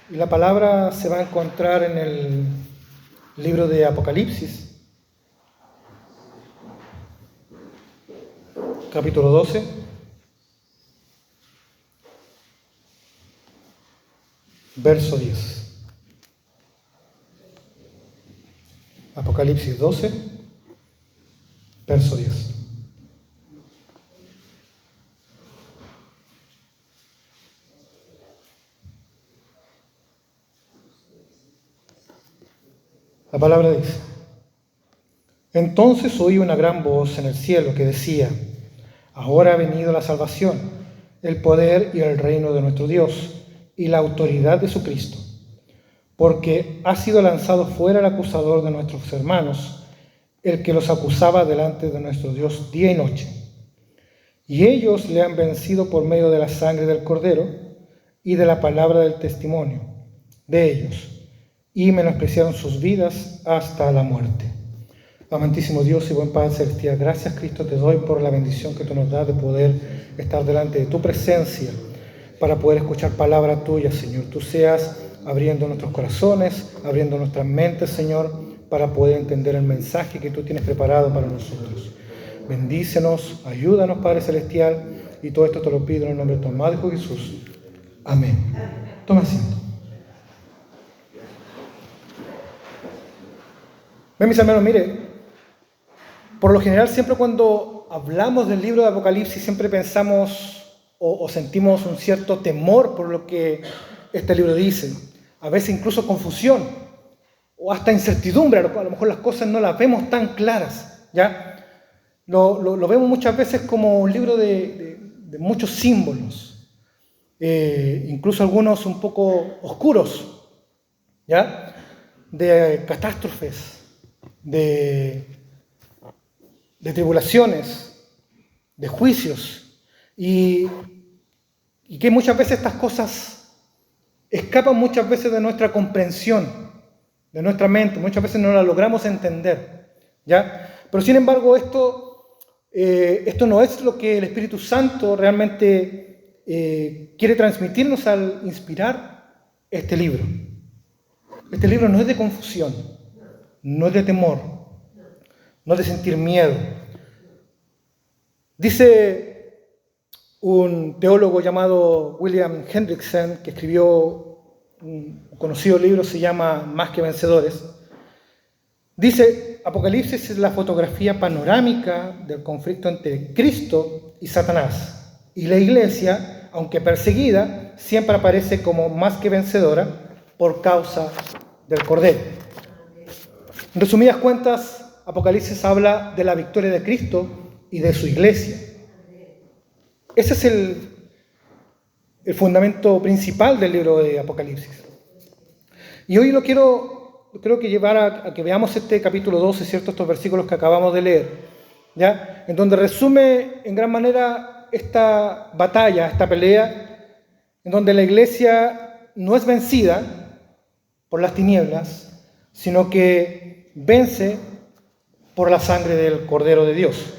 Y la palabra se va a encontrar en el libro de Apocalipsis, capítulo 12, verso 10. Apocalipsis 12, verso 10. La palabra dice: Entonces oí una gran voz en el cielo que decía: Ahora ha venido la salvación, el poder y el reino de nuestro Dios, y la autoridad de su Cristo, porque ha sido lanzado fuera el acusador de nuestros hermanos, el que los acusaba delante de nuestro Dios día y noche. Y ellos le han vencido por medio de la sangre del Cordero y de la palabra del testimonio de ellos, y menospreciaron sus vidas hasta la muerte. Amantísimo Dios y buen Padre Celestial, gracias, Cristo, te doy por la bendición que tú nos das de poder estar delante de tu presencia para poder escuchar palabra tuya, Señor. Tú seas abriendo nuestros corazones, abriendo nuestras mentes, Señor, para poder entender el mensaje que tú tienes preparado para nosotros. Bendícenos, ayúdanos, Padre Celestial, y todo esto te lo pido en el nombre de tu amado Hijo Jesús. Amén. Toma asiento. Ven, mis hermanos, mire, por lo general siempre cuando hablamos del libro de Apocalipsis siempre pensamos o sentimos un cierto temor por lo que este libro dice, a veces incluso confusión o hasta incertidumbre, a lo mejor las cosas no las vemos tan claras, ¿ya? Lo vemos muchas veces como un libro de muchos símbolos, incluso algunos un poco oscuros, ¿ya? De catástrofes, de tribulaciones, de juicios, y que muchas veces estas cosas escapan muchas veces de nuestra comprensión, de nuestra mente, muchas veces no las logramos entender, ¿ya? Pero sin embargo esto no es lo que el Espíritu Santo realmente quiere transmitirnos al inspirar este libro. Este libro no es de confusión, no es de temor, no es de sentir miedo. Dice un teólogo llamado William Hendrickson, que escribió un conocido libro, se llama Más que Vencedores. Dice: Apocalipsis es la fotografía panorámica del conflicto entre Cristo y Satanás. Y la iglesia, aunque perseguida, siempre aparece como más que vencedora por causa del Cordero. En resumidas cuentas, Apocalipsis habla de la victoria de Cristo y de su iglesia. Ese es el fundamento principal del libro de Apocalipsis. Y hoy creo que llevar a que veamos este capítulo 12, ¿cierto? Estos versículos que acabamos de leer, ¿ya? En donde resume en gran manera esta batalla, esta pelea, en donde la iglesia no es vencida por las tinieblas, sino que vence por la sangre del Cordero de Dios.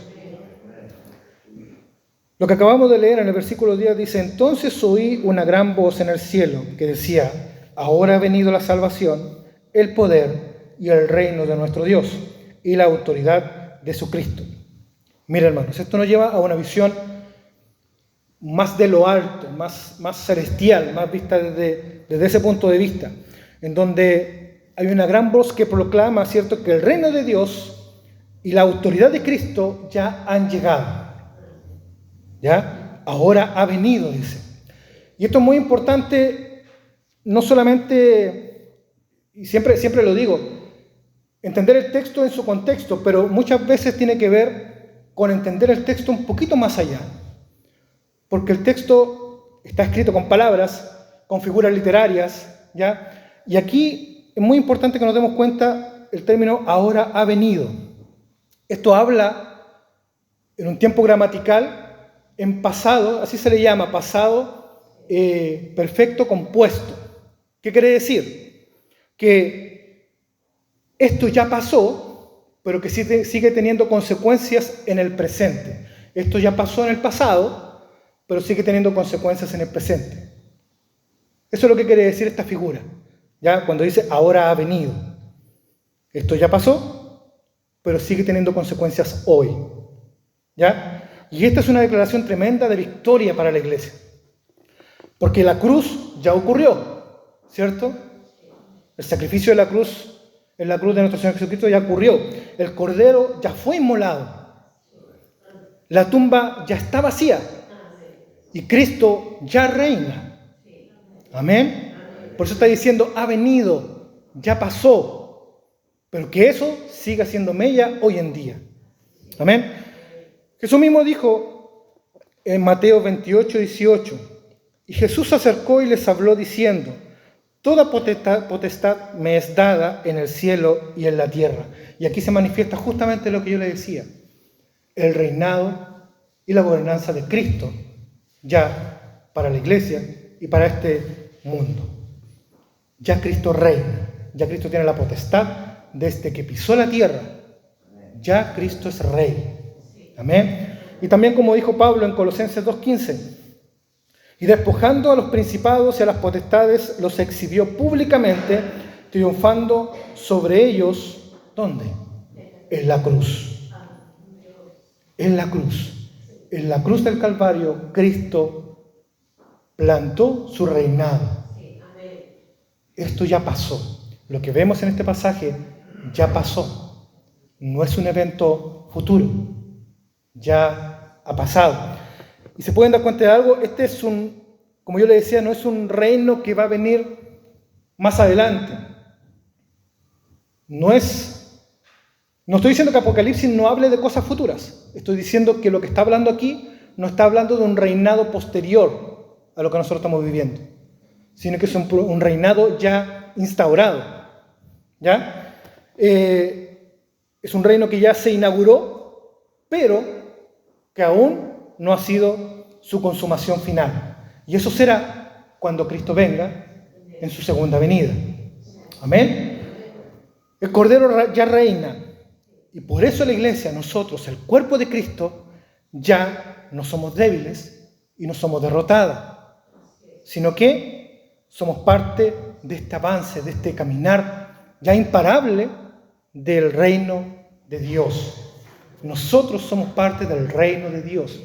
Lo que acabamos de leer en el versículo 10 dice: Entonces oí una gran voz en el cielo que decía: Ahora ha venido la salvación, el poder y el reino de nuestro Dios y la autoridad de su Cristo. Mira, hermanos, esto nos lleva a una visión más de lo alto, más celestial, más vista desde ese punto de vista, en donde hay una gran voz que proclama, ¿cierto?, que el reino de Dios y la autoridad de Cristo ya han llegado. ¿Ya? Ahora ha venido, dice. Y esto es muy importante, no solamente, y siempre lo digo, entender el texto en su contexto, pero muchas veces tiene que ver con entender el texto un poquito más allá. Porque el texto está escrito con palabras, con figuras literarias, ¿ya? Y aquí es muy importante que nos demos cuenta el término ahora ha venido. Esto habla en un tiempo gramatical, en pasado, así se le llama, pasado perfecto compuesto. ¿Qué quiere decir? Que esto ya pasó, pero que sigue teniendo consecuencias en el presente. Esto ya pasó en el pasado, pero sigue teniendo consecuencias en el presente. Eso es lo que quiere decir esta figura. ¿Ya? Cuando dice, ahora ha venido. Esto ya pasó, pero sigue teniendo consecuencias hoy. ¿Ya? Y esta es una declaración tremenda de victoria para la iglesia. Porque la cruz ya ocurrió, ¿cierto? El sacrificio de la cruz, en la cruz de nuestro Señor Jesucristo ya ocurrió. El cordero ya fue inmolado. La tumba ya está vacía. Y Cristo ya reina. Amén. Por eso está diciendo, ha venido, ya pasó. Pero que eso siga siendo mella hoy en día. Amén. Jesús mismo dijo en Mateo 28, 18, y Jesús se acercó y les habló diciendo, toda potestad me es dada en el cielo y en la tierra. Y aquí se manifiesta justamente lo que yo le decía, el reinado y la gobernanza de Cristo, ya para la iglesia y para este mundo. Ya Cristo reina, ya Cristo tiene la potestad desde que pisó la tierra. Ya Cristo es rey. Amén. Y también como dijo Pablo en Colosenses 2:15, y despojando a los principados y a las potestades, los exhibió públicamente, triunfando sobre ellos, ¿dónde? En la cruz. En la cruz. En la cruz del Calvario, Cristo plantó su reinado. Esto ya pasó. Lo que vemos en este pasaje ya pasó. No es un evento futuro. Ya ha pasado. Y se pueden dar cuenta de algo, este es como yo le decía, no es un reino que va a venir más adelante. No estoy diciendo que Apocalipsis no hable de cosas futuras. Estoy diciendo que lo que está hablando aquí no está hablando de un reinado posterior a lo que nosotros estamos viviendo, sino que es un reinado ya instaurado. ¿Ya? Es un reino que ya se inauguró, pero que aún no ha sido su consumación final. Y eso será cuando Cristo venga en su segunda venida. Amén. El Cordero ya reina. Y por eso la iglesia, nosotros, el cuerpo de Cristo, ya no somos débiles y no somos derrotados, sino que somos parte de este avance, de este caminar ya imparable del reino de Dios. Nosotros somos parte del reino de Dios.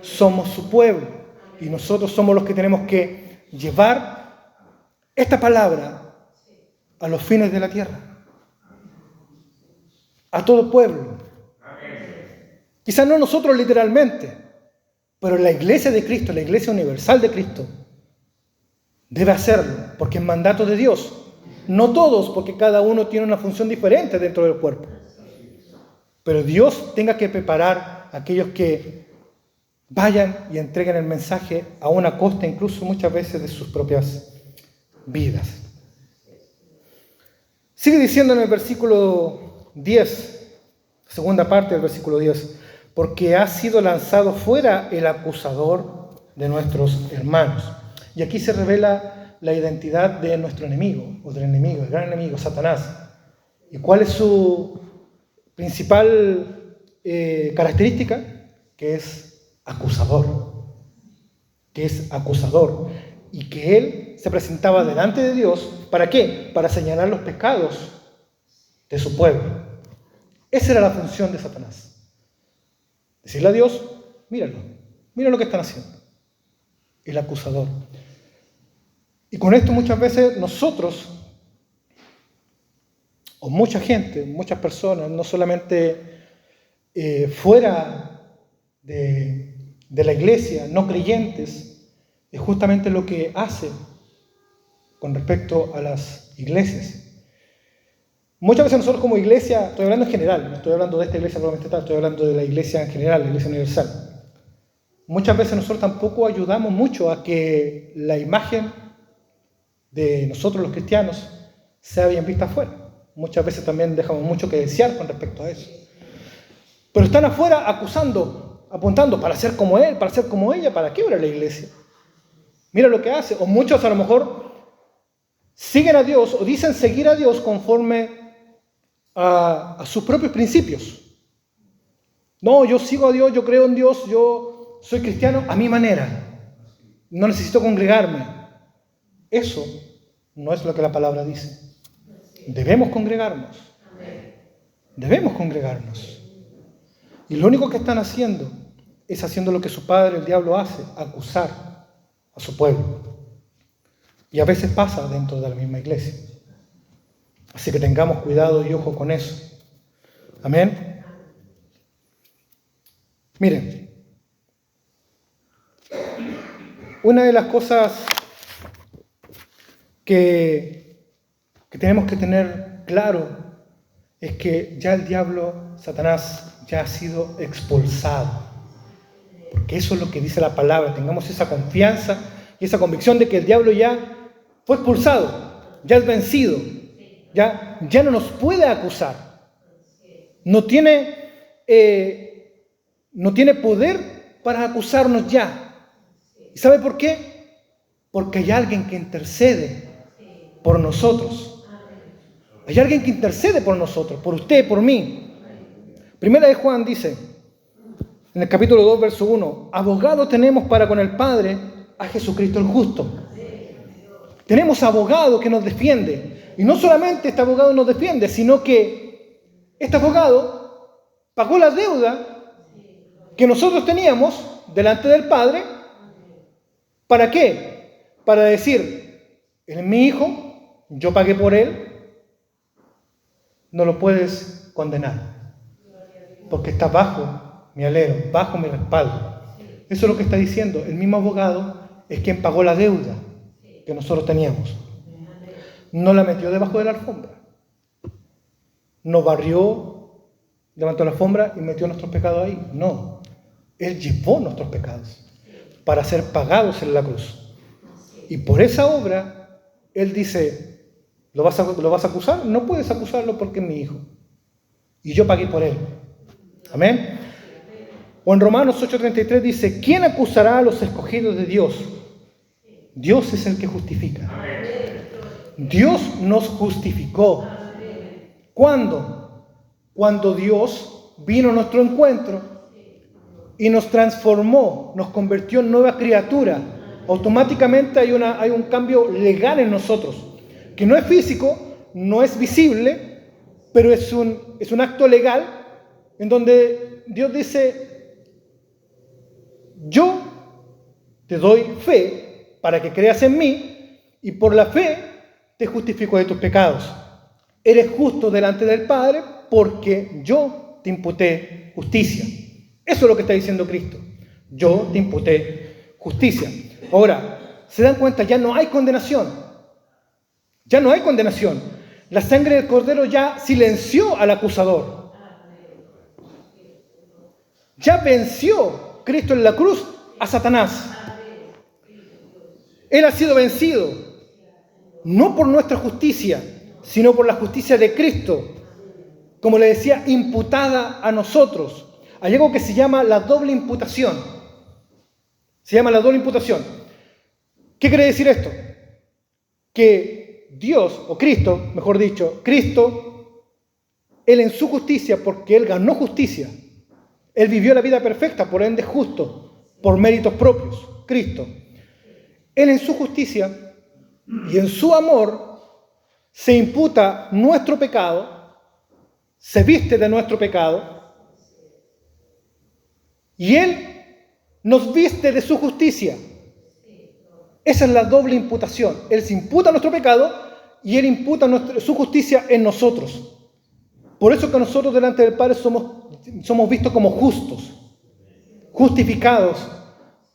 Somos su pueblo y nosotros somos los que tenemos que llevar esta palabra a los fines de la tierra, a todo pueblo. Quizás no nosotros literalmente, pero la iglesia de Cristo, la iglesia universal de Cristo, debe hacerlo porque es mandato de Dios. No todos, porque cada uno tiene una función diferente dentro del cuerpo, pero Dios tenga que preparar a aquellos que vayan y entreguen el mensaje a una costa incluso muchas veces de sus propias vidas. Sigue diciendo en el versículo 10, segunda parte del versículo 10, porque ha sido lanzado fuera el acusador de nuestros hermanos. Y aquí se revela la identidad de nuestro enemigo, o del enemigo, el gran enemigo, Satanás. ¿Y cuál es su principal característica? Que es acusador, y que él se presentaba delante de Dios, ¿para qué? Para señalar los pecados de su pueblo. Esa era la función de Satanás. Decirle a Dios, mira lo que están haciendo. El acusador. Y con esto muchas veces nosotros, o mucha gente, muchas personas, no solamente fuera de la iglesia, no creyentes, es justamente lo que hace con respecto a las iglesias. Muchas veces nosotros como iglesia, estoy hablando en general, no estoy hablando de esta iglesia probablemente tal, estoy hablando de la iglesia en general, la iglesia universal. Muchas veces nosotros tampoco ayudamos mucho a que la imagen de nosotros los cristianos sea bien vista afuera. Muchas veces también dejamos mucho que desear con respecto a eso. Pero están afuera acusando, apuntando para ser como él, para ser como ella. ¿Para qué obra la iglesia? Mira lo que hace. O muchos a lo mejor siguen a Dios o dicen seguir a Dios conforme a sus propios principios. No, yo sigo a Dios, yo creo en Dios, yo soy cristiano a mi manera. No necesito congregarme. Eso no es lo que la palabra dice. Debemos congregarnos. Debemos congregarnos. Y lo único que están haciendo es haciendo lo que su padre, el diablo, hace, acusar a su pueblo. Y a veces pasa dentro de la misma iglesia. Así que tengamos cuidado y ojo con eso. Amén. Miren, una de las cosas que tenemos que tener claro es que ya el diablo, Satanás, ya ha sido expulsado. Porque eso es lo que dice la palabra. Tengamos esa confianza y esa convicción de que el diablo ya fue expulsado, ya es vencido, ya no nos puede acusar. No tiene poder para acusarnos ya. ¿Y sabe por qué? Porque hay alguien que intercede por nosotros. Hay alguien que intercede por nosotros, por usted, por mí. Primera de Juan dice, en el capítulo 2, verso 1, abogado tenemos para con el Padre a Jesucristo el justo. Tenemos abogado que nos defiende. Y no solamente este abogado nos defiende, sino que este abogado pagó la deuda que nosotros teníamos delante del Padre. ¿Para qué? Para decir, él es mi hijo, yo pagué por él, no lo puedes condenar, porque está bajo mi alero, bajo mi respaldo. Eso es lo que está diciendo. El mismo abogado es quien pagó la deuda que nosotros teníamos. No la metió debajo de la alfombra. No barrió, levantó la alfombra y metió nuestros pecados ahí. No. Él llevó nuestros pecados para ser pagados en la cruz. Y por esa obra, Él dice, ¿lo vas a acusar? No puedes acusarlo porque es mi hijo. Y yo pagué por él. Amén. O en Romanos 8:33 dice, ¿quién acusará a los escogidos de Dios? Dios es el que justifica. Dios nos justificó. ¿Cuándo? Cuando Dios vino a nuestro encuentro y nos transformó, nos convirtió en nueva criatura. Automáticamente hay un cambio legal en nosotros, que no es físico, no es visible, pero es un acto legal en donde Dios dice, yo te doy fe para que creas en mí y por la fe te justifico de tus pecados. Eres justo delante del Padre porque yo te imputé justicia. Eso es lo que está diciendo Cristo. Yo te imputé justicia. Ahora, ¿se dan cuenta? Ya no hay condenación. Ya no hay condenación. La sangre del Cordero ya silenció al acusador. Ya venció Cristo en la cruz a Satanás. Él ha sido vencido, no por nuestra justicia, sino por la justicia de Cristo, como le decía, imputada a nosotros. Hay algo que se llama la doble imputación. Se llama la doble imputación. ¿Qué quiere decir esto? Que Dios, o Cristo, mejor dicho, Cristo, Él en su justicia, porque Él ganó justicia, Él vivió la vida perfecta, por ende justo, por méritos propios, Cristo. Él en su justicia y en su amor se imputa nuestro pecado, se viste de nuestro pecado y Él nos viste de su justicia. Esa es la doble imputación. Él se imputa nuestro pecado y Él imputa su justicia en nosotros. Por eso que nosotros delante del Padre somos vistos como justos, justificados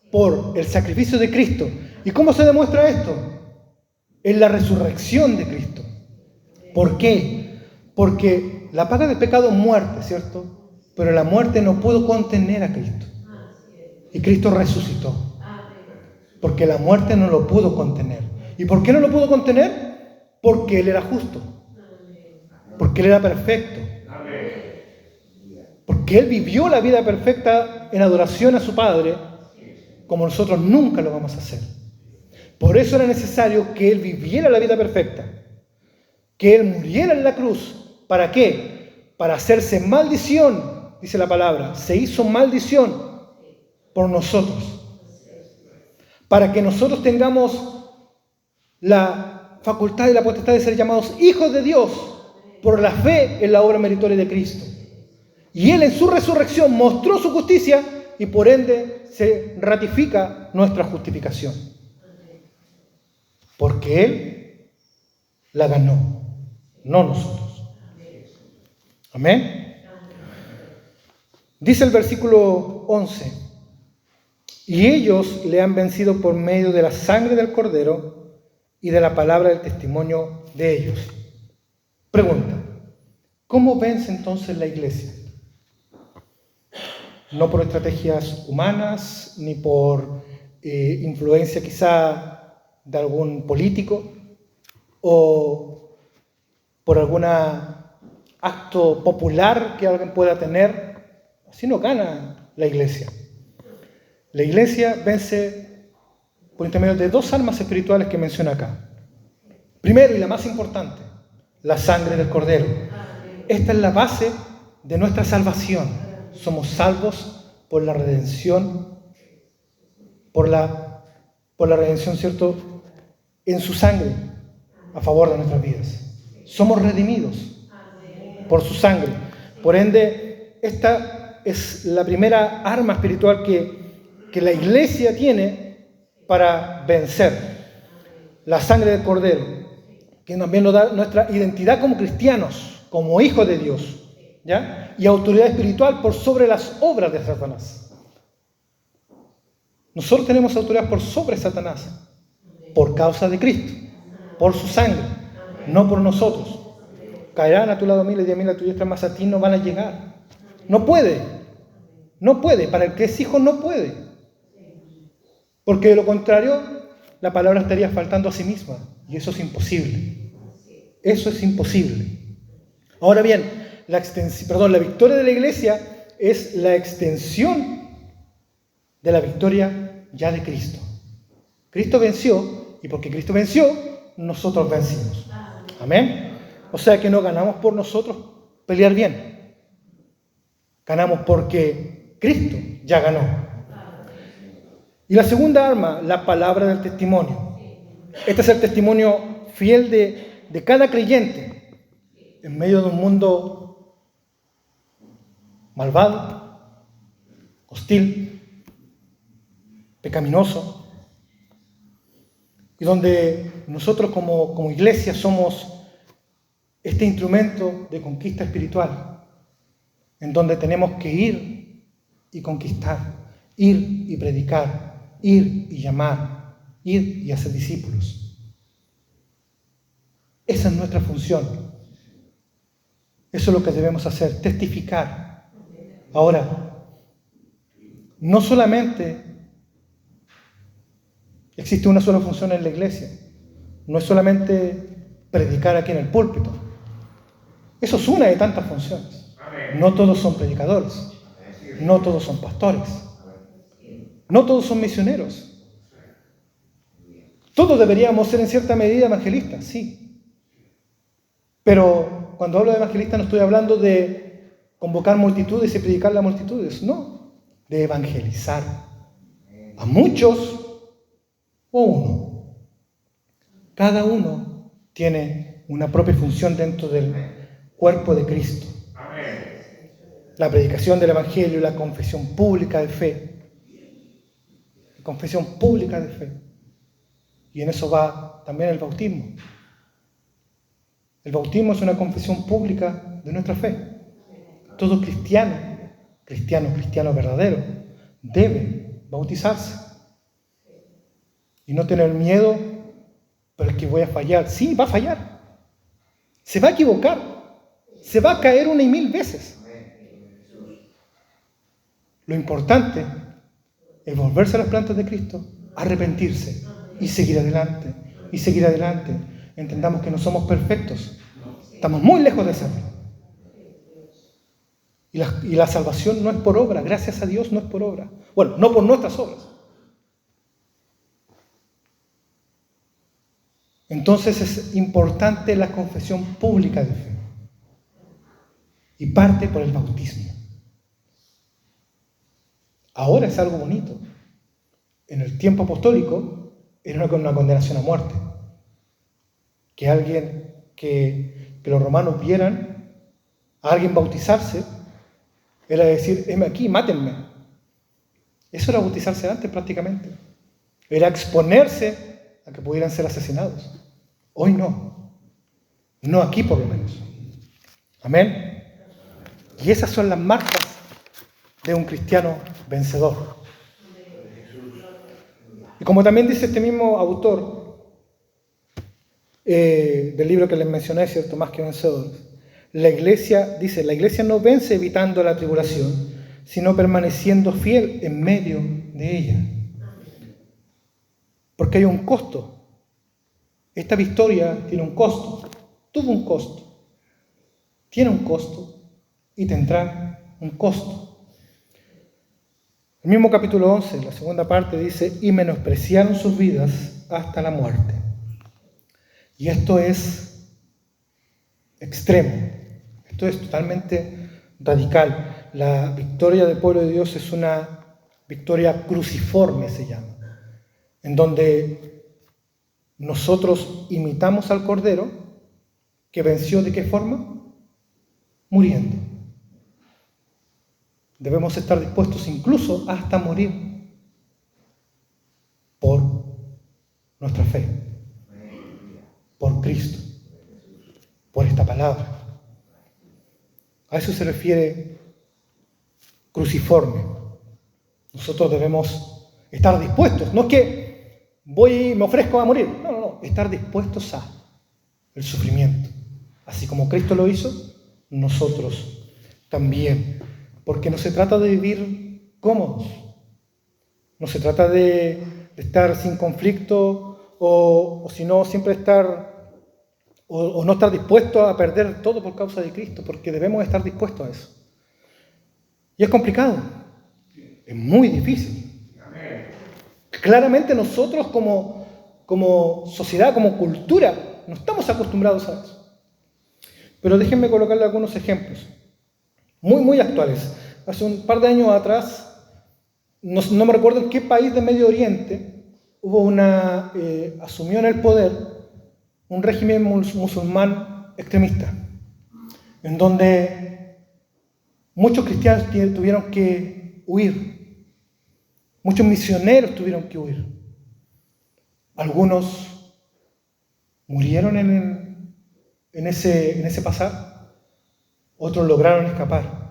por el sacrificio de Cristo. ¿Y cómo se demuestra esto? En la resurrección de Cristo. ¿Por qué? Porque la paga del pecado es muerte, ¿cierto? Pero la muerte no pudo contener a Cristo. Y Cristo resucitó. Porque la muerte no lo pudo contener. ¿Y por qué no lo pudo contener? Porque Él era justo. Porque Él era perfecto. Porque Él vivió la vida perfecta en adoración a su Padre, como nosotros nunca lo vamos a hacer. Por eso era necesario que Él viviera la vida perfecta, que Él muriera en la cruz. ¿Para qué? Para hacerse maldición, dice la palabra. Se hizo maldición por nosotros. Para que nosotros tengamos la facultad y la potestad de ser llamados hijos de Dios por la fe en la obra meritoria de Cristo. Y Él en su resurrección mostró su justicia y por ende se ratifica nuestra justificación. Porque Él la ganó, no nosotros. Amén. Dice el versículo 11: y ellos le han vencido por medio de la sangre del Cordero y de la palabra del testimonio de ellos. Pregunta: ¿cómo vence entonces la iglesia? No por estrategias humanas, ni por influencia quizá de algún político, o por algún acto popular que alguien pueda tener. Así no gana la iglesia. La iglesia vence por intermedio de dos armas espirituales que menciona acá. Primero, y la más importante, la sangre del Cordero. Esta es la base de nuestra salvación. Somos salvos por la redención, por la redención, ¿cierto?, en su sangre, a favor de nuestras vidas. Somos redimidos por su sangre. Por ende, esta es la primera arma espiritual que la iglesia tiene para vencer. La sangre del Cordero, que también nos da nuestra identidad como cristianos, como hijos de Dios, ¿ya? Y autoridad espiritual por sobre las obras de Satanás. Nosotros tenemos autoridad por sobre Satanás, por causa de Cristo, por su sangre, no por nosotros. Caerán a tu lado 1000 y 10.000 a tu diestra, más a ti no van a llegar. No puede, para el que es hijo no puede. Porque de lo contrario, la palabra estaría faltando a sí misma, y eso es imposible. Eso es imposible. Ahora bien, la victoria de la iglesia es la extensión de la victoria ya de Cristo. Cristo venció, y porque Cristo venció, nosotros vencimos. Amén. O sea que no ganamos por nosotros pelear bien. Ganamos porque Cristo ya ganó. Y la segunda arma, la palabra del testimonio. Este es el testimonio fiel de cada creyente en medio de un mundo malvado, hostil, pecaminoso, y donde nosotros como iglesia somos este instrumento de conquista espiritual, en donde tenemos que ir y conquistar, ir y predicar, ir y llamar, ir y hacer discípulos. Esa es nuestra función. Eso es lo que debemos hacer, testificar. Ahora, no solamente existe una sola función en la iglesia, no es solamente predicar aquí en el púlpito. Eso es una de tantas funciones. No todos son predicadores, no todos son pastores, no todos son misioneros. Todos deberíamos ser en cierta medida evangelistas, sí. Pero cuando hablo de evangelista no estoy hablando de convocar multitudes y predicarle a multitudes, no, de evangelizar a muchos o uno. Cada uno tiene una propia función dentro del cuerpo de Cristo. La predicación del evangelio y la confesión pública de fe. Confesión pública de fe. Y en eso va también el bautismo. El bautismo es una confesión pública de nuestra fe. Todo cristiano verdadero, debe bautizarse. Y no tener miedo, pero es que voy a fallar. Sí, va a fallar. Se va a equivocar. Se va a caer 1 y 1000 veces. Lo importante es volverse a las plantas de Cristo, arrepentirse y seguir adelante. Y seguir adelante. Entendamos que no somos perfectos. Estamos muy lejos de serlo. Y la salvación no es por obra. Gracias a Dios no es por obra. Bueno, no por nuestras obras. Entonces es importante la confesión pública de fe. Y parte por el bautismo. Ahora es algo bonito. En el tiempo apostólico era una condenación a muerte. que que los romanos vieran a alguien bautizarse, era decir, heme aquí, mátenme. Eso era bautizarse antes prácticamente. Era exponerse a que pudieran ser asesinados. Hoy no. No aquí por lo menos. Amén. Y esas son las marcas de un cristiano vencedor. Y como también dice este mismo autor del libro que les mencioné, ¿cierto? Más que vencedores. La iglesia no vence evitando la tribulación, sino permaneciendo fiel en medio de ella. Porque hay un costo. Esta victoria tiene un costo. Tuvo un costo. Tiene un costo y tendrá un costo. El mismo capítulo 11, la segunda parte, dice, y menospreciaron sus vidas hasta la muerte. Y esto es extremo. Esto es totalmente radical. La victoria del pueblo de Dios es una victoria cruciforme, se llama, en donde nosotros imitamos al Cordero, que venció ¿de qué forma? Muriendo. Debemos estar dispuestos incluso hasta morir por nuestra fe, por Cristo, por esta palabra. A eso se refiere cruciforme. Nosotros debemos estar dispuestos, no es que voy y me ofrezco a morir, no, estar dispuestos a el sufrimiento. Así como Cristo lo hizo, nosotros también. Porque no se trata de vivir cómodos, no se trata de estar sin conflicto o si no, siempre estar o no estar dispuesto a perder todo por causa de Cristo, porque debemos estar dispuestos a eso. Y es complicado, es muy difícil. Claramente nosotros como sociedad, como cultura, no estamos acostumbrados a eso. Pero déjenme colocarle algunos ejemplos muy actuales. Hace un par de años atrás, no me recuerdo en qué país de Medio Oriente, asumió en el poder un régimen musulmán extremista, en donde muchos cristianos tuvieron que huir, muchos misioneros tuvieron que huir. Algunos murieron en ese pasar, otros lograron escapar.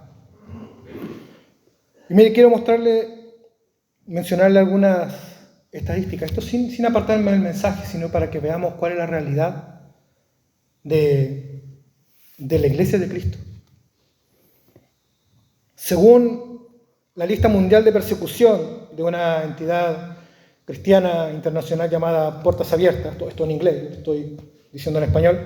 Y mire, quiero mencionarle algunas estadísticas, esto sin apartarme del mensaje, sino para que veamos cuál es la realidad de la Iglesia de Cristo. Según la lista mundial de persecución de una entidad cristiana internacional llamada Puertas Abiertas, esto en inglés, estoy diciendo en español,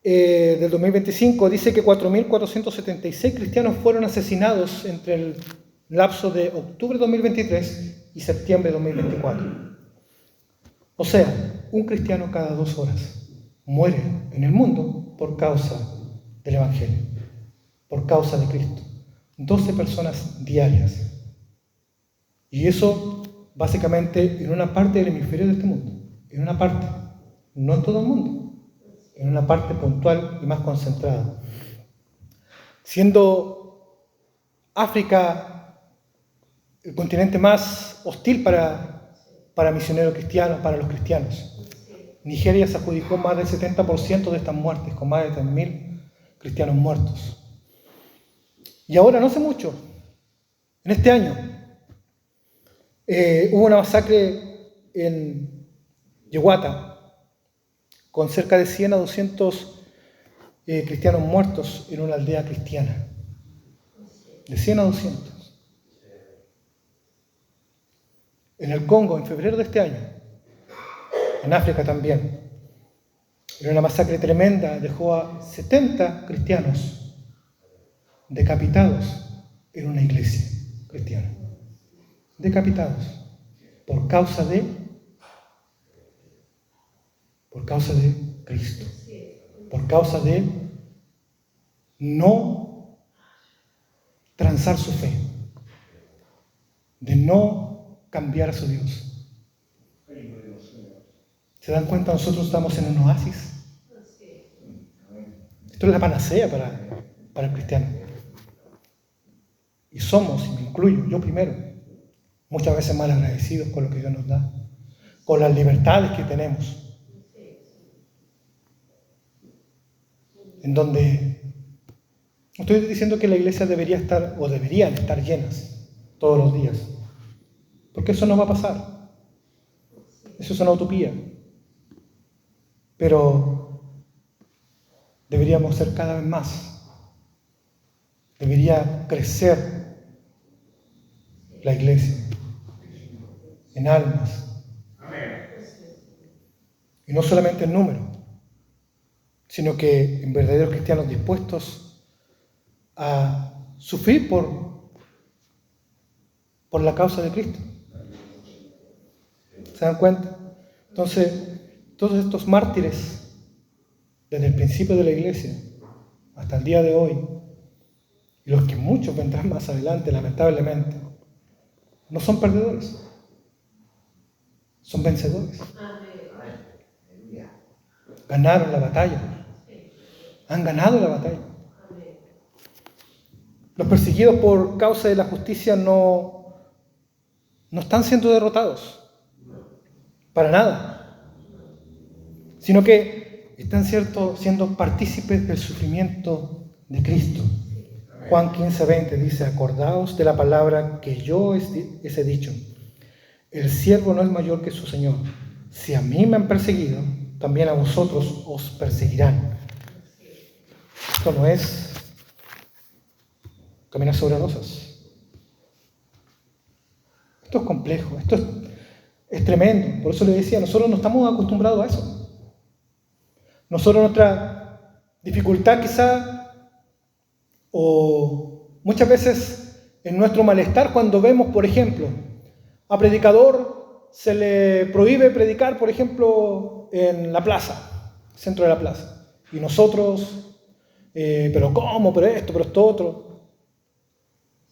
del 2025, dice que 4.476 cristianos fueron asesinados entre el lapso de octubre de 2023 y septiembre de 2024. O sea, un cristiano cada 2 horas muere en el mundo por causa del Evangelio, por causa de Cristo. 12 personas diarias. Y eso básicamente en una parte del hemisferio de este mundo, en una parte, no en todo el mundo, en una parte puntual y más concentrada. Siendo África el continente más hostil para misioneros cristianos, para los cristianos. Nigeria se adjudicó más del 70% de estas muertes, con más de 3.000 cristianos muertos. Y ahora, no hace mucho, en este año, hubo una masacre en Yeguata, con cerca de 100 a 200 cristianos muertos en una aldea cristiana. De 100 a 200. En el Congo, en febrero de este año. En África también. Era una masacre tremenda, dejó a 70 cristianos decapitados en una iglesia cristiana. Decapitados. Por causa de Cristo. Por causa de no transar su fe. De no cambiar a su Dios. ¿Se dan cuenta? Nosotros estamos en un oasis. Esto es la panacea para el cristiano. Y somos, y me incluyo, yo primero, muchas veces mal agradecidos con lo que Dios nos da, con las libertades que tenemos, en donde no estoy diciendo que la iglesia deberían estar llenas todos los días, porque eso no va a pasar. Eso es una utopía. Pero deberíamos ser cada vez más. Debería crecer la iglesia en almas. Y no solamente en número, sino que en verdaderos cristianos dispuestos a sufrir por la causa de Cristo. ¿Se dan cuenta? Entonces, todos estos mártires, desde el principio de la iglesia hasta el día de hoy, y los que muchos vendrán más adelante, lamentablemente, no son perdedores, son vencedores. Ganaron la batalla. Han ganado la batalla. Los perseguidos por causa de la justicia no están siendo derrotados. Para nada. Sino que están siendo partícipes del sufrimiento de Cristo. Juan 15:20 dice: acordaos de la palabra que yo os he dicho. El siervo no es mayor que su Señor. Si a mí me han perseguido, también a vosotros os perseguirán. Esto no es caminar sobre rosas. Esto es complejo, esto es tremendo. Por eso le decía, nosotros no estamos acostumbrados a eso. Nosotros, nuestra dificultad quizá, o muchas veces en nuestro malestar cuando vemos, por ejemplo, a predicador se le prohíbe predicar, por ejemplo, en la plaza, centro de la plaza. Y nosotros, pero ¿cómo? Pero esto, pero esto otro.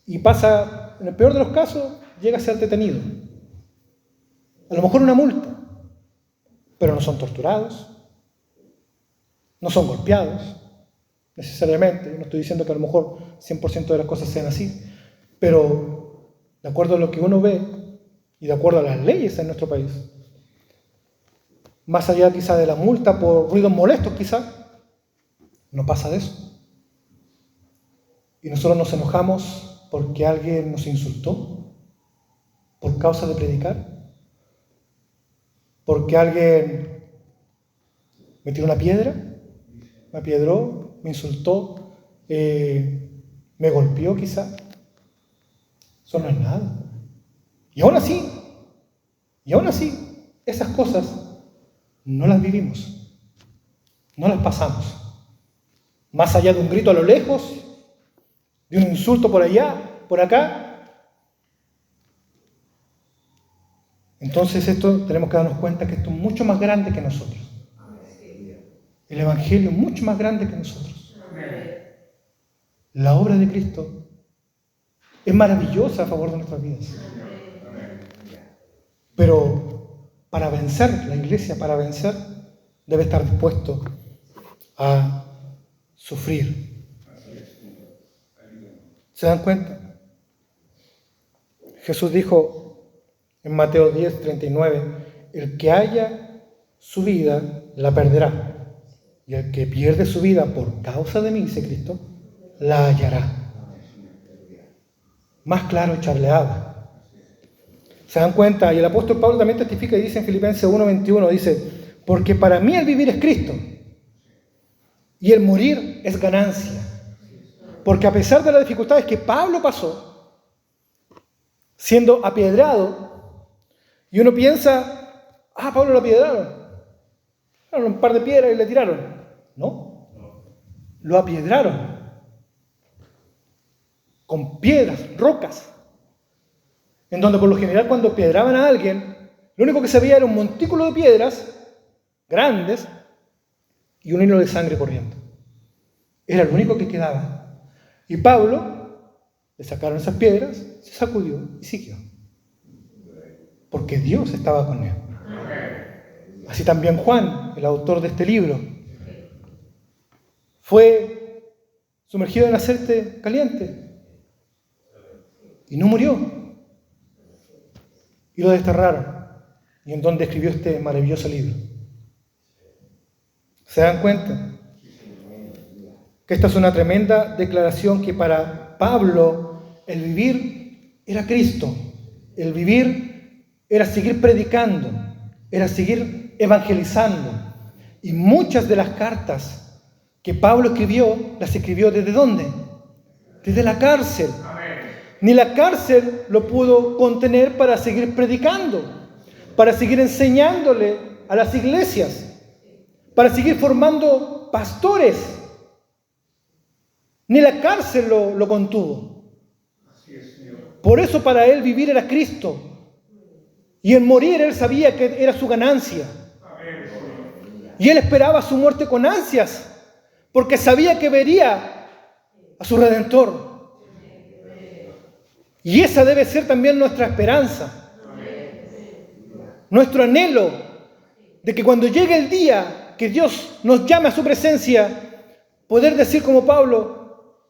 Y pasa, en el peor de los casos, llega a ser detenido. A lo mejor una multa, pero no son torturados, no son golpeados, necesariamente. No estoy diciendo que a lo mejor 100% de las cosas sean así, pero de acuerdo a lo que uno ve y de acuerdo a las leyes en nuestro país, más allá quizá de la multa por ruidos molestos quizá, no pasa de eso. Y nosotros nos enojamos porque alguien nos insultó por causa de predicar, porque alguien me tiró una piedra, me apiedró, me insultó, me golpeó quizá. Eso no es nada. Y aún así, esas cosas no las vivimos, no las pasamos. Más allá de un grito a lo lejos, de un insulto por allá, por acá. Entonces esto tenemos que darnos cuenta que esto es mucho más grande que nosotros. El Evangelio es mucho más grande que nosotros. La obra de Cristo es maravillosa a favor de nuestras vidas. Pero para vencer, la iglesia para vencer debe estar dispuesto a sufrir. ¿Se dan cuenta? Jesús dijo en Mateo 10:39, el que haya su vida la perderá. Y el que pierde su vida por causa de mí, dice Cristo, la hallará. Más claro echarle agua. ¿Se dan cuenta? Y el apóstol Pablo también testifica y dice en Filipenses 1:21, dice, porque para mí el vivir es Cristo y el morir es ganancia. Porque a pesar de las dificultades que Pablo pasó, siendo apiedrado, y uno piensa, Pablo lo apiedraron. Un par de piedras y le tiraron. No, lo apiedraron. Con piedras, rocas. En donde por lo general cuando apiedraban a alguien, lo único que se veía era un montículo de piedras grandes y un hilo de sangre corriendo. Era lo único que quedaba. Y Pablo, le sacaron esas piedras, se sacudió y siguió. Porque Dios estaba con él. Así también Juan, el autor de este libro, fue sumergido en aceite caliente y no murió. Y lo desterraron. Y en donde escribió este maravilloso libro. ¿Se dan cuenta? Que esta es una tremenda declaración que para Pablo el vivir era Cristo. El vivir era seguir predicando, era seguir evangelizando. Y muchas de las cartas que Pablo escribió, las escribió ¿desde dónde? Desde la cárcel. Ni la cárcel lo pudo contener para seguir predicando, para seguir enseñándole a las iglesias, para seguir formando pastores. Ni la cárcel lo contuvo. Por eso para él vivir era Cristo. Y en morir él sabía que era su ganancia. Y él esperaba su muerte con ansias, porque sabía que vería a su Redentor. Y esa debe ser también nuestra esperanza. Nuestro anhelo de que cuando llegue el día que Dios nos llame a su presencia, poder decir como Pablo: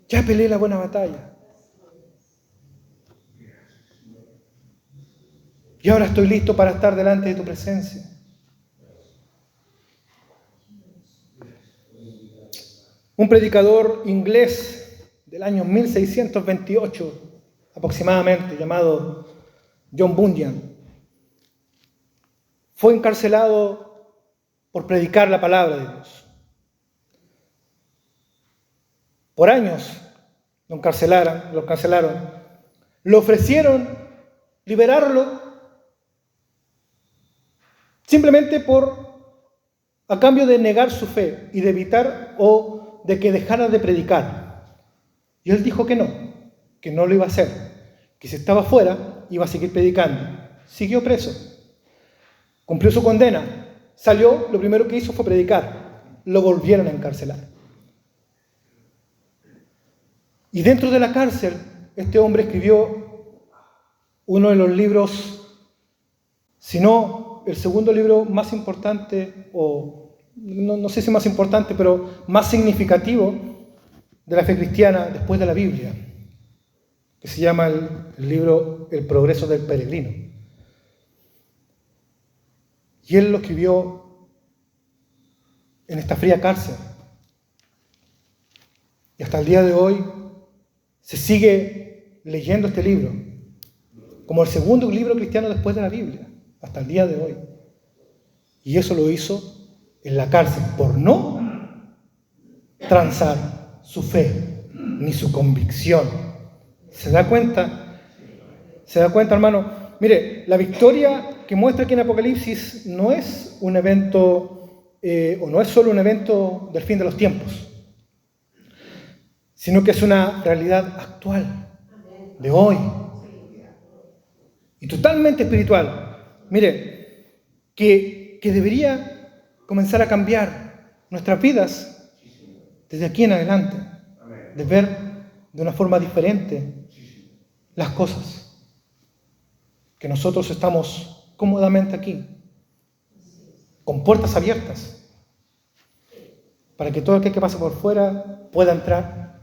ya peleé la buena batalla. Y ahora estoy listo para estar delante de tu presencia. Un predicador inglés del año 1628 aproximadamente, llamado John Bunyan, fue encarcelado por predicar la palabra de Dios. Por años lo encarcelaron. Le ofrecieron liberarlo simplemente a cambio de negar su fe y de evitar o de que dejara de predicar. Y él dijo que no lo iba a hacer, que si estaba fuera iba a seguir predicando. Siguió preso, cumplió su condena, salió, lo primero que hizo fue predicar. Lo volvieron a encarcelar. Y dentro de la cárcel, este hombre escribió uno de los libros, si no el segundo libro más importante, o no sé si más importante, pero más significativo de la fe cristiana después de la Biblia, que se llama el libro El progreso del peregrino. Y él lo escribió en esta fría cárcel. Y hasta el día de hoy se sigue leyendo este libro como el segundo libro cristiano después de la Biblia, hasta el día de hoy. Y eso lo hizo en la cárcel por no transar su fe ni su convicción. ¿Se da cuenta? ¿Se da cuenta, hermano? Mire, la victoria que muestra aquí en Apocalipsis no es un evento, o no es solo un evento del fin de los tiempos, sino que es una realidad actual, de hoy, y totalmente espiritual. Mire, que debería comenzar a cambiar nuestras vidas desde aquí en adelante, de ver de una forma diferente las cosas, que nosotros estamos cómodamente aquí, con puertas abiertas, para que todo aquel que pase por fuera pueda entrar,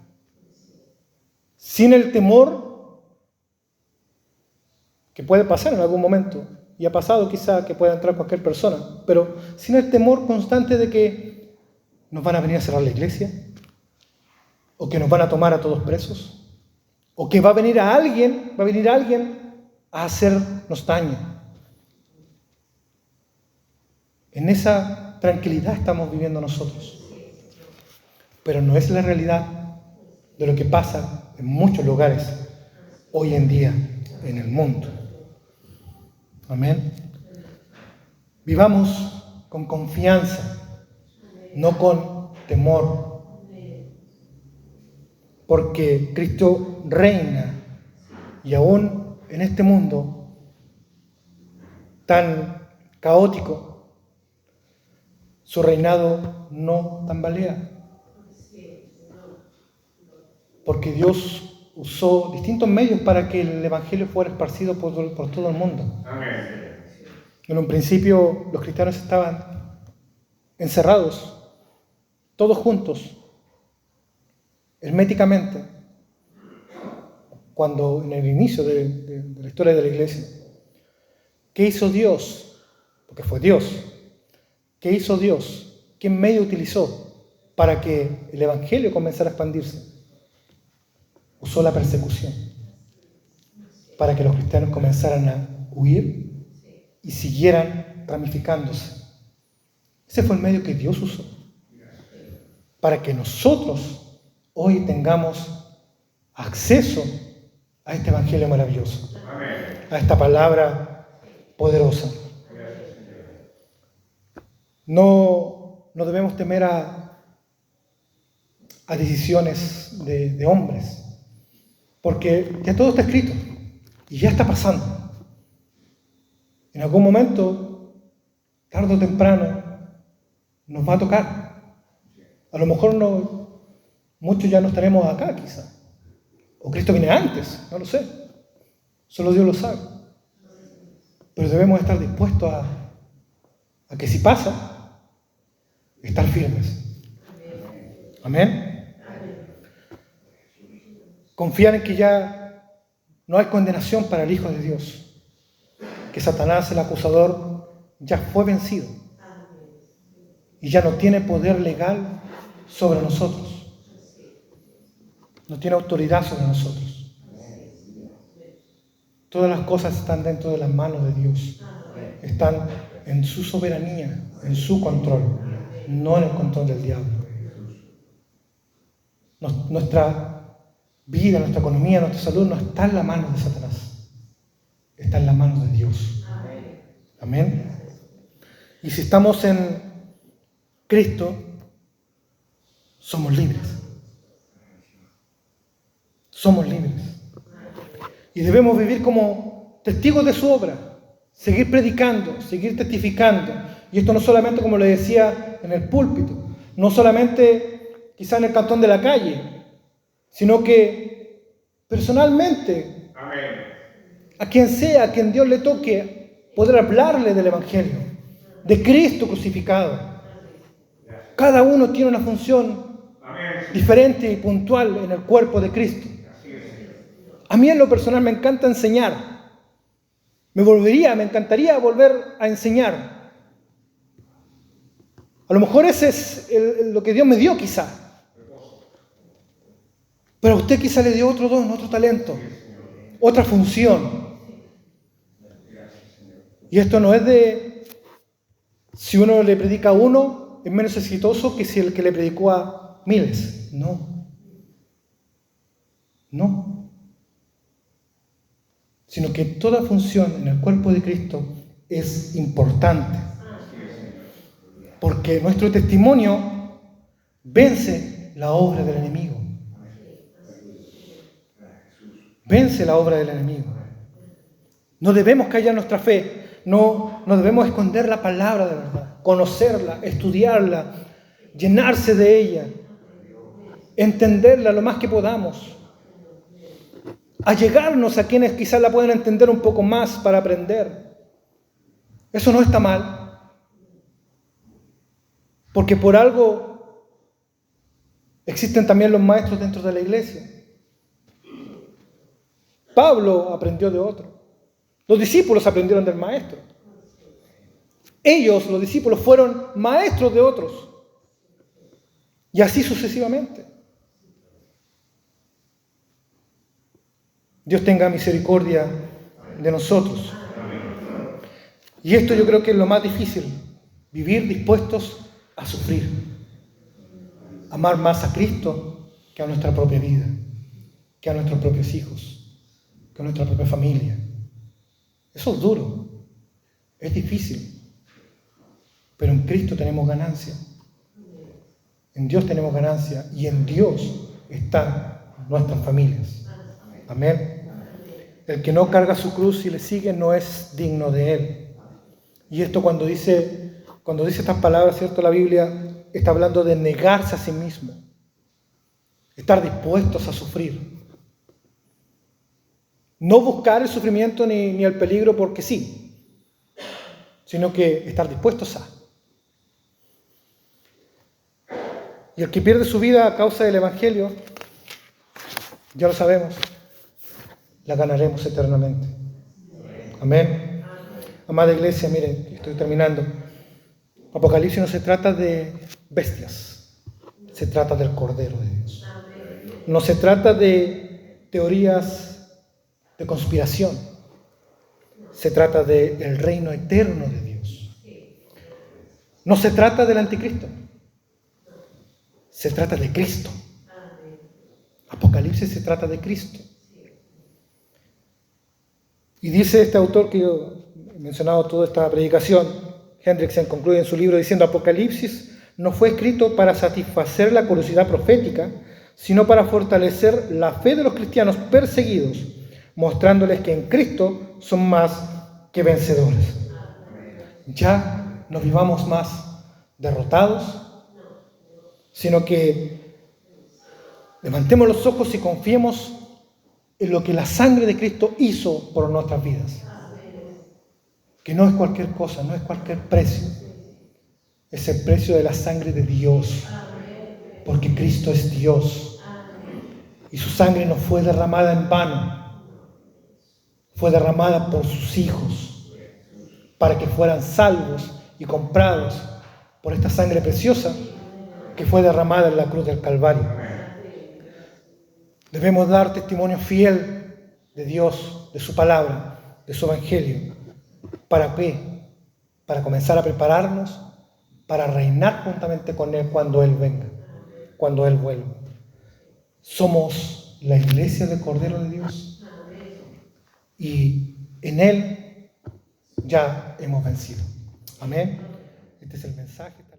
sin el temor que puede pasar en algún momento, y ha pasado quizá que pueda entrar cualquier persona, pero sin el temor constante de que nos van a venir a cerrar la iglesia, o que nos van a tomar a todos presos, o que va a venir alguien a hacernos daño. En esa tranquilidad estamos viviendo nosotros. Pero no es la realidad de lo que pasa en muchos lugares hoy en día en el mundo. Amén. Vivamos con confianza, no con temor. Porque Cristo reina y aún en este mundo tan caótico, su reinado no tambalea. Porque Dios usó distintos medios para que el Evangelio fuera esparcido por todo el mundo. En un principio los cristianos estaban encerrados, todos juntos, herméticamente, cuando en el inicio de la historia de la iglesia, ¿qué hizo Dios? Porque fue Dios. ¿Qué hizo Dios? ¿Qué medio utilizó para que el evangelio comenzara a expandirse? Usó la persecución para que los cristianos comenzaran a huir y siguieran ramificándose. Ese fue el medio que Dios usó para que nosotros hoy tengamos acceso a este evangelio maravilloso, a esta palabra poderosa. No debemos temer a decisiones de hombres, porque ya todo está escrito y ya está pasando. En algún momento, tarde o temprano, nos va a tocar. A lo mejor muchos ya no estaremos acá, quizá. O Cristo viene antes, no lo sé. Solo Dios lo sabe. Pero debemos estar dispuestos a que si pasa, estar firmes. Amén. Confiar en que ya no hay condenación para el Hijo de Dios. Que Satanás, el acusador, ya fue vencido. Y ya no tiene poder legal sobre nosotros. No tiene autoridad sobre nosotros. Todas las cosas están dentro de las manos de Dios. Están en su soberanía, en su control, no en el control del diablo. Nuestra vida, nuestra economía, nuestra salud no está en la mano de Satanás. Está en la mano de Dios. Amén. Y si estamos en Cristo, somos libres. Somos libres. Y debemos vivir como testigos de su obra, seguir predicando, seguir testificando. Y esto no solamente, como le decía, en el púlpito, no solamente quizá en el cantón de la calle, sino que personalmente, a quien sea, a quien Dios le toque, poder hablarle del Evangelio, de Cristo crucificado. Cada uno tiene una función diferente y puntual en el cuerpo de Cristo. A mí en lo personal me encanta enseñar. Me encantaría volver a enseñar. A lo mejor ese es lo que Dios me dio quizá. Pero a usted quizá le dio otro don, otro talento, otra función. Y esto no es de si uno le predica a uno, es menos exitoso que si el que le predicó a miles. No. Sino que toda función en el cuerpo de Cristo es importante. Porque nuestro testimonio vence la obra del enemigo. Vence la obra del enemigo. No debemos callar nuestra fe. No debemos esconder la palabra de verdad. Conocerla, estudiarla, llenarse de ella, entenderla lo más que podamos. Allegarnos a quienes quizás la puedan entender un poco más para aprender. Eso no está mal. Porque por algo existen también los maestros dentro de la iglesia. Pablo aprendió de otro. Los discípulos aprendieron del maestro. Ellos, los discípulos, fueron maestros de otros. Y así sucesivamente. Dios tenga misericordia de nosotros. Y esto yo creo que es lo más difícil. Vivir dispuestos a sufrir. Amar más a Cristo que a nuestra propia vida, que a nuestros propios hijos, que a nuestra propia familia. Eso es duro, es difícil, pero en Cristo tenemos ganancia. En Dios tenemos ganancia y en Dios están nuestras familias. Amén. El que no carga su cruz y le sigue no es digno de Él. Y esto cuando dice estas palabras, ¿cierto? La Biblia está hablando de negarse a sí mismo, estar dispuestos a sufrir. No buscar el sufrimiento ni el peligro porque sí, sino que estar dispuestos a. Y el que pierde su vida a causa del Evangelio, ya lo sabemos, la ganaremos eternamente. Amén. Amada iglesia, miren, estoy terminando. Apocalipsis no se trata de bestias, se trata del Cordero de Dios. No se trata de teorías de conspiración, se trata del reino eterno de Dios. No se trata del anticristo, se trata de Cristo. Apocalipsis se trata de Cristo. Y dice este autor que yo he mencionado toda esta predicación, Hendrickson concluye en su libro diciendo: Apocalipsis no fue escrito para satisfacer la curiosidad profética, sino para fortalecer la fe de los cristianos perseguidos, mostrándoles que en Cristo son más que vencedores. Ya no vivamos más derrotados, sino que levantemos los ojos y confiemos en lo que la sangre de Cristo hizo por nuestras vidas. Que no es cualquier cosa, no es cualquier precio. Es el precio de la sangre de Dios. Porque Cristo es Dios. Y su sangre no fue derramada en vano. Fue derramada por sus hijos. Para que fueran salvos y comprados por esta sangre preciosa que fue derramada en la cruz del Calvario. Debemos dar testimonio fiel de Dios, de su palabra, de su evangelio. ¿Para qué? Para comenzar a prepararnos para reinar juntamente con Él cuando Él venga, cuando Él vuelva. Somos la iglesia del Cordero de Dios y en Él ya hemos vencido. Amén. Este es el mensaje.